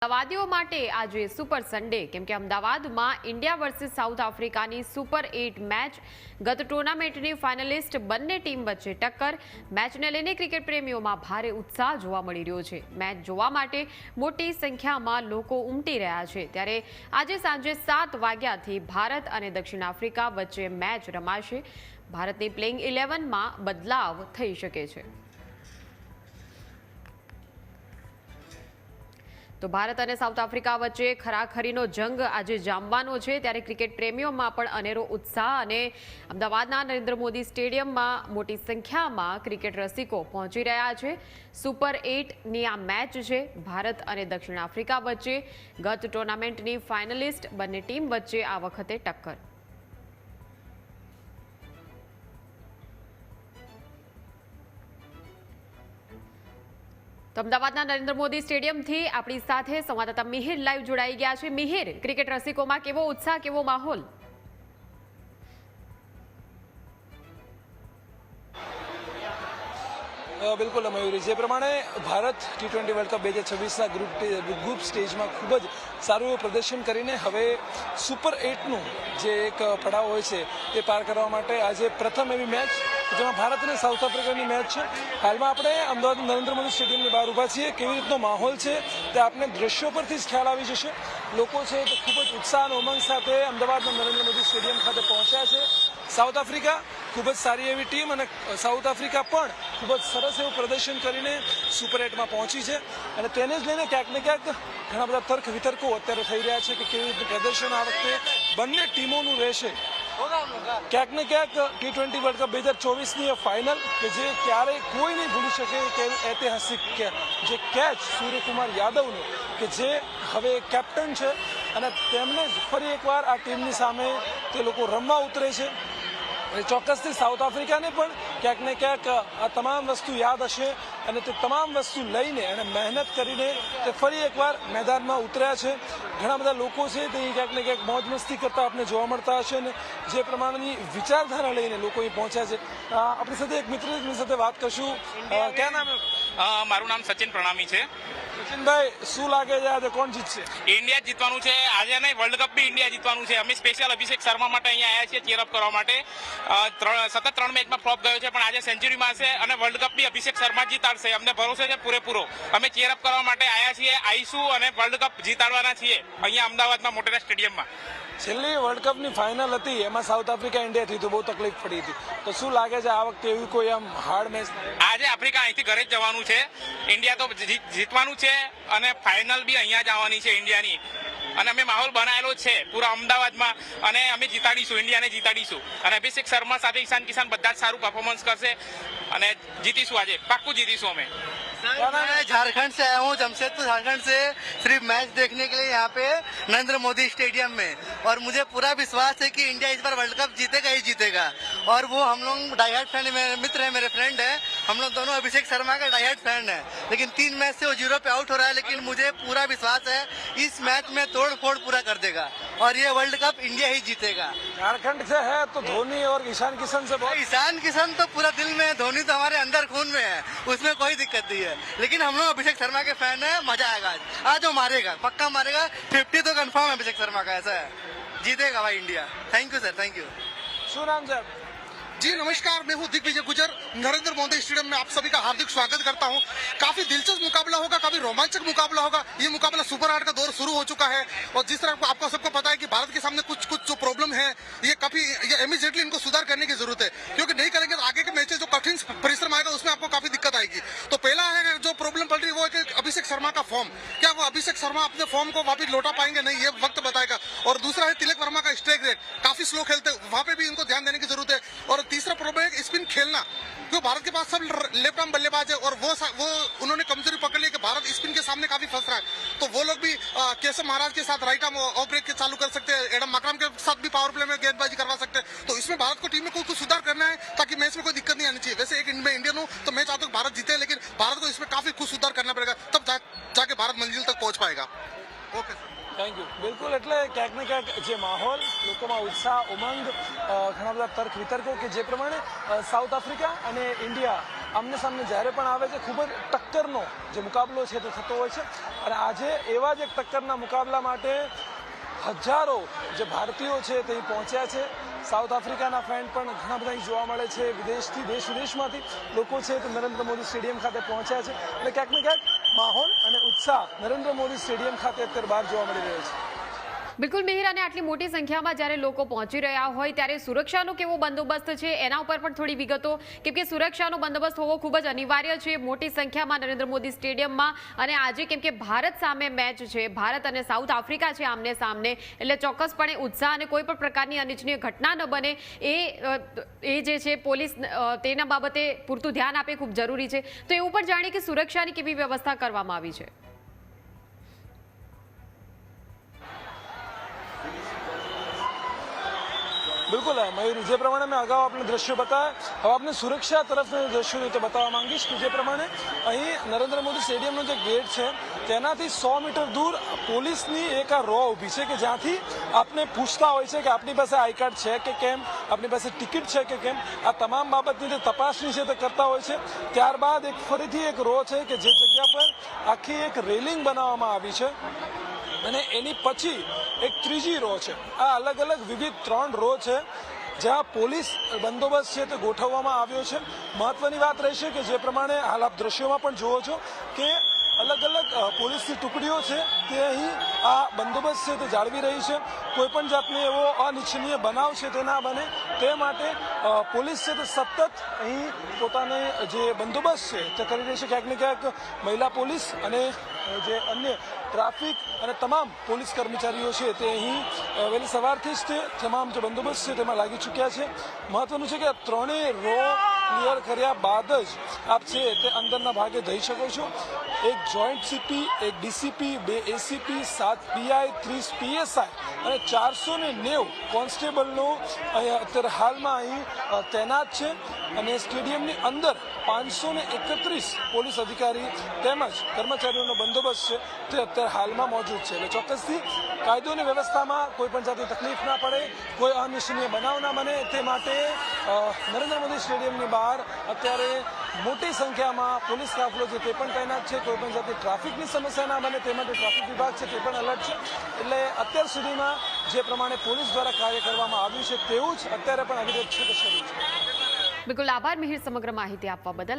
અમદાવાદીઓ માટે આજે super Sunday કેમ કે અમદાવાદમાં ઇન્ડિયા વર્સિસ સાઉથ આફ્રિકાની સુપર 8 મેચ ગત ટુર્નામેન્ટની ફાઇનલિસ્ટ બંને ટીમ વચ્ચે ટક્કર મેચને લઈને ક્રિકેટ પ્રેમીઓમાં ભારે ઉત્સાહ જોવા મળી રહ્યો છે। મેચ જોવા માટે મોટી સંખ્યામાં લોકો ઉમટી રહ્યા છે ત્યારે આજે સાંજે 7 વાગ્યાથી ભારત અને દક્ષિણ આફ્રિકા વચ્ચે મેચ રમાશે। ભારતની પ્લેઇંગ 11માં બદલાવ થઈ શકે છે। તો ભારત અને સાઉથ આફ્રિકા વચ્ચે ખરાખરીનો જંગ આજે જામવાનો છે ત્યારે ક્રિકેટ પ્રેમીઓમાં પણ અનેરો ઉત્સાહ અને અમદાવાદના નરેન્દ્ર મોદી સ્ટેડિયમમાં મોટી સંખ્યામાં ક્રિકેટ રસિકો પહોંચી રહ્યા છે। સુપર 8ની આ મેચ છે ભારત અને દક્ષિણ આફ્રિકા વચ્ચે ગત ટુર્નામેન્ટની ફાઇનલિસ્ટ બંને ટીમ વચ્ચે આ વખતે ટક્કર। તો અમદાવાદના નરેન્દ્ર મોદી સ્ટેડિયમથી આપણી સાથે સંવાદદાતા મિહિર લાઈવ જોડાઈ ગયા છે। મિહિર, ક્રિકેટ રસિકોમાં કેવો ઉત્સાહ, કેવો માહોલ? બિલકુલ મયુરી, જે પ્રમાણે ભારત T20 વર્લ્ડ કપ 2026ના ગ્રુપ સ્ટેજમાં ખૂબ જ સારું એવું પ્રદર્શન કરીને હવે સુપર 8નું જે એક પડાવ હોય છે એ પાર કરવા માટે આજે પ્રથમ એવી મેચ જેમાં ભારત અને સાઉથ આફ્રિકાની મેચ છે। હાલમાં આપણે અમદાવાદ નરેન્દ્ર મોદી સ્ટેડિયમની બહાર ઊભા છીએ। કેવી રીતનો માહોલ છે તે આપને દ્રશ્યો પરથી જ ખ્યાલ આવી જશે। લોકો છે તે ખૂબ જ ઉત્સાહ અને ઉમંગ સાથે અમદાવાદના નરેન્દ્ર મોદી સ્ટેડિયમ ખાતે પહોંચ્યા છે। સાઉથ આફ્રિકા ખૂબ જ સારી એવી ટીમ અને સાઉથ આફ્રિકા પણ ખૂબ જ સરસ એવું પ્રદર્શન કરીને સુપર 8માં પહોંચી છે અને તેને જ લઈને ક્યાંક ને ક્યાંક ઘણા બધા તર્ક વિતર્કો અત્યારે થઈ રહ્યા છે કે કેવી રીતે પ્રદર્શન આ વખતે બંને ટીમોનું રહેશે। ક્યાંક ને ક્યાંક T20 વર્લ્ડ કપ 2024ની ફાઇનલ કે જે ક્યારેય કોઈ નહીં ભૂલી શકે કે ઐતિહાસિક જે કેચ સૂર્યકુમાર યાદવનો કે જે હવે કેપ્ટન છે અને તેમને જ ફરી એકવાર આ ટીમની સામે તે લોકો રમવા ઉતરે છે। ચોક્કસથી સાઉથ આફ્રિકાને પણ ક્યાંક ને ક્યાંક આ તમામ વસ્તુ યાદ હશે અને તે તમામ વસ્તુ લઈને અને મહેનત કરીને તે ફરી એકવાર મેદાનમાં ઉતર્યા છે। ઘણા બધા લોકો છે તે ક્યાંક ને ક્યાંક મોજ મસ્તી કરતા આપણે જોવા મળતા હશે અને જે પ્રમાણેની વિચારધારા લઈને લોકો અહીં પહોંચ્યા છે। આપણી સાથે એક મિત્રની સાથે વાત કરશું। ક્યાં નામ? મારું નામ સચિન પ્રણામી છે। સચિનભાઈ, શું લાગે છે આજે કોણ જીતશે? ઇન્ડિયા જીતવાનું છે આજે, નહીં વર્લ્ડ કપ બી ઇન્ડિયા જીતવાનું છે। અમે સ્પેશિયલ અભિષેક શર્મા માટે અહીંયા આવ્યા છીએ ચીયરઅપ કરવા માટે। સતત 3 મેચમાં ફ્લોપ ગયો છે પણ આજે સેન્ચુરી મારશે અને વર્લ્ડ કપ બી અભિષેક શર્મા જીતાડશે, અમને ભરોસો છે પૂરેપૂરો। અમે ચીયરઅપ કરવા માટે આવ્યા છીએ, આવીશું અને વર્લ્ડ કપ જીતાડવાના છીએ અહીંયા અમદાવાદમાં મોટેરા સ્ટેડિયમમાં। છેલ્લી વર્લ્ડ કપની ફાઇનલ હતી એમાં સાઉથ આફ્રિકા ઇન્ડિયાથી તો બહુ તકલીફ પડી હતી, તો શું લાગે છે આ વખતે એવી કોઈ આમ હાર્ડ મેચ? આજે આફ્રિકા અહીંથી ઘરે જ જવાનું છે, ઇન્ડિયા તો જીતવાનું છે અને ફાઇનલ બી અહીંયા જ આવવાની છે ઇન્ડિયાની અને અમે માહોલ બનાવેલો છે પૂરા અમદાવાદમાં અને અમે જીતાડીશું, ઇન્ડિયાને જીતાડીશું અને અભિષેક શર્મા સાથે ઈશાન કિશાન બધા જ સારું પરફોર્મન્સ કરશે અને જીતીશું, આજે પાક્કું जीतीશું અમે। मैं झारखंड से आया हूँ, जमशेदपुर झारखंड से, सिर्फ मैच देखने के लिए यहाँ पे नरेंद्र मोदी स्टेडियम में, और मुझे पूरा विश्वास है कि इंडिया इस बार वर्ल्ड कप जीतेगा ही जीतेगा। और वो हम लोग डाई हार्ड फैन, मेरे मित्र है, मेरे फ्रेंड है, हम लोग दोनों अभिषेक शर्मा का डाई हार्ड फैन है, लेकिन 3 मैच से वो 0 पे आउट हो रहा है, लेकिन मुझे पूरा विश्वास है इस मैच में तोड़ फोड़ पूरा कर देगा और ये वर्ल्ड कप इंडिया ही जीतेगा। झारखंड से है तो धोनी और ईशान किशन से बहुत... ईशान किशन तो पूरा दिल में है, धोनी तो हमारे अंदर खून में है, उसमें कोई दिक्कत नहीं है, लेकिन हम लोग अभिषेक शर्मा के फैन है। मजा आएगा आज वो मारेगा, पक्का मारेगा, 50 तो कंफर्म है अभिषेक शर्मा का, ऐसा है, जीतेगा भाई India. Thank you sir, thank you. શું નામ છે? जी नमस्कार, मैं हूँ दिग्विजय गुजर, नरेंद्र मोदी स्टेडियम में आप सभी का हार्दिक स्वागत करता हूँ। काफी दिलचस्प मुकाबला होगा, काफी रोमांचक मुकाबला होगा। ये मुकाबला सुपर 8 का दौर शुरू हो चुका है और जिस तरह आपको सबको पता है कि भारत के सामने कुछ जो प्रॉब्लम है ये इमीडिएटली इनको सुधार करने की जरूरत है, क्योंकि नहीं करेंगे तो आगे के मैचेस जो कठिन परिश्रम आएगा उसमें आपको काफी दिक्कत आएगी। तो पहला है जो प्रॉब्लम पड़ रही है वो है कि अभिषेक शर्मा का फॉर्म, क्या वो अभिषेक शर्मा अपने फॉर्म को वापिस लौटा पाएंगे नहीं, ये वक्त बताएगा। और दूसरा है तिलक वर्मा का स्ट्राइक रेट काफी स्लो खेलते, वहां पे भी इनको ध्यान देने की जरूरत है। और तीसरा प्रॉब्लम है स्पिन खेलना, क्यों भारत के पास सब लेफ्ट आर्म बल्लेबाज है और वो उन्होंने कमजोरी पकड़ ली कि भारत स्पिन के सामने काफी फंस रहा है, तो वो लोग भी केशव महाराज के साथ राइट आर्म ऑफ ब्रेक के चालू कर सकते हैं, एडम मकरम के साथ भी पावर प्ले में गेंदबाजी करवा सकते हैं। तो इसमें भारत को टीम में कुछ सुधार करना है ताकि मैच में कोई दिक्कत नहीं आनी चाहिए। वैसे एक मैं इंडियन हूँ तो मैं चाहता हूँ भारत जीते, लेकिन भारत को इसमें काफी कुछ सुधार करना पड़ेगा, तब जाके भारत मंजिल तक पहुंच पाएगा। Okay sir, thank you. બિલકુલ, એટલે ક્યાંક ને ક્યાંક જે માહોલ, લોકોમાં ઉત્સાહ, ઉમંગ, ઘણા બધા તર્ક વિતર્કો કે જે પ્રમાણે સાઉથ આફ્રિકા અને ઇન્ડિયા આમને સામને જ્યારે પણ આવે છે ખૂબ જ ટક્કરનો જે મુકાબલો છે તે થતો હોય છે અને આજે એવા જ એક ટક્કરના મુકાબલા માટે હજારો જે ભારતીયો છે તે પહોંચ્યા છે. સાઉથ આફ્રિકાના ફેન પણ ઘણા બધા અહીં જોવા મળે છે. વિદેશથી દેશ વિદેશમાંથી લોકો છે તે નરેન્દ્ર મોદી સ્ટેડિયમ ખાતે પહોંચ્યા છે અને ક્યાંક ને ક્યાંક માહોલ અને ઉત્સાહ નરેન્દ્ર મોદી સ્ટેડિયમ ખાતે અત્યારે બહાર જોવા મળી રહ્યો છે. બિલકુલ મિહિર, અને આટલી મોટી સંખ્યામાં જ્યારે લોકો પહોંચી રહ્યા હોય ત્યારે સુરક્ષાનો કેવો બંદોબસ્ત છે એના ઉપર પણ થોડી વિગતો, કેમ કે સુરક્ષાનો બંદોબસ્ત હોવો ખૂબ જ અનિવાર્ય છે મોટી સંખ્યામાં નરેન્દ્ર મોદી સ્ટેડિયમમાં. અને આજે કેમ કે ભારત સામે મેચ છે, ભારત અને સાઉથ આફ્રિકા છે આમને સામને, એટલે ચોક્કસપણે ઉત્સાહ અને કોઈ પણ પ્રકારની અનિચ્છનીય ઘટના ન બને એ જે છે પોલીસ તેના બાબતે પૂરતું ધ્યાન આપે ખૂબ જરૂરી છે. તો એવું પણ જાણીએ કે સુરક્ષાની કેવી વ્યવસ્થા કરવામાં આવી છે. બિલકુલ મયુરી, જે પ્રમાણે મેં અગાઉ આપણે દ્રશ્યો બતાવ્યા, હવે આપણે સુરક્ષા તરફના દ્રશ્યો રીતે બતાવવા માંગીશ કે જે પ્રમાણે અહીં નરેન્દ્ર મોદી સ્ટેડિયમનો જે ગેટ છે તેનાથી 100 મીટર દૂર પોલીસની એક આ રો ઊભી છે કે જ્યાંથી આપને પૂછતા હોય છે કે આપની પાસે આઈ કાર્ડ છે કે કેમ, આપની પાસે ટિકિટ છે કે કેમ. આ તમામ બાબતની જે તપાસણી છે તે કરતા હોય છે. ત્યારબાદ એક ફરીથી એક રો છે કે જે જગ્યા પર આખી એક રેલિંગ બનાવવામાં આવી છે અને એની પછી એક ત્રીજી રો છે. આ અલગ અલગ વિવિધ 3 રો છે જ્યાં પોલીસ બંદોબસ્ત છે તે ગોઠવવામાં આવ્યો છે. મહત્વની વાત રહેશે કે જે પ્રમાણે હાલ આપ દ્રશ્યોમાં પણ જુઓ છો કે અલગ અલગ પોલીસની ટુકડીઓ છે તે અહીં આ બંદોબસ્ત છે તે જાળવી રહી છે. કોઈ પણ જાતનો એવો અનિચ્છનીય બનાવ છે તે ના બને તે માટે પોલીસ છે તે સતત અહીં પોતાને જે બંદોબસ્ત છે તે કરી રહી છે. ક્યાંક ને ક્યાંક મહિલા પોલીસ અને જે અન્ય ટ્રાફિક અને તમામ પોલીસ કર્મચારીઓ છે તે અહીં વહેલી સવારથી જ તે તમામ જે બંદોબસ્ત છે તેમાં લાગી ચૂક્યા છે. મહત્વનું છે કે આ 3 રો ક્લિયર કર્યા બાદ જ આપ છે તે અંદરના ભાગે જઈ શકો છો. એક જોઈન્ટ સીપી, એક ડીસીપી, 2 એસીપી, 7 પીઆઈ, 30 પીએસઆઈ અને 490 કોન્સ્ટેબલનો અત્યારે હાલમાં અહીં તૈનાત છે અને સ્ટેડિયમની અંદર 531 પોલીસ અધિકારી તેમજ કર્મચારીઓનો બંદોબસ્ત છે તે અત્યારે હાલમાં મોજૂદ છે. એટલે ચોક્કસથી કાયદોની વ્યવસ્થામાં કોઈ પણ જાતની તકલીફ ના પડે, કોઈ અનિચ્છનીય બનાવ ના બને તે માટે નરેન્દ્ર મોદી સ્ટેડિયમની બહાર અત્યારે મોટી સંખ્યામાં પોલીસ કાફલો છે તે પણ તૈનાત છે. કોઈ પણ જાતની ટ્રાફિકની સમસ્યા ના બને તે માટે ટ્રાફિક વિભાગ છે તે પણ એલર્ટ છે. એટલે અત્યાર સુધીમાં જે પ્રમાણે પોલીસ દ્વારા કાર્ય કરવામાં આવ્યું છે તેવું જ અત્યારે પણ અવિરત છે તે શરૂ છે. બિલકુલ આભાર મિહિર સમગ્ર માહિતી આપવા બદલ.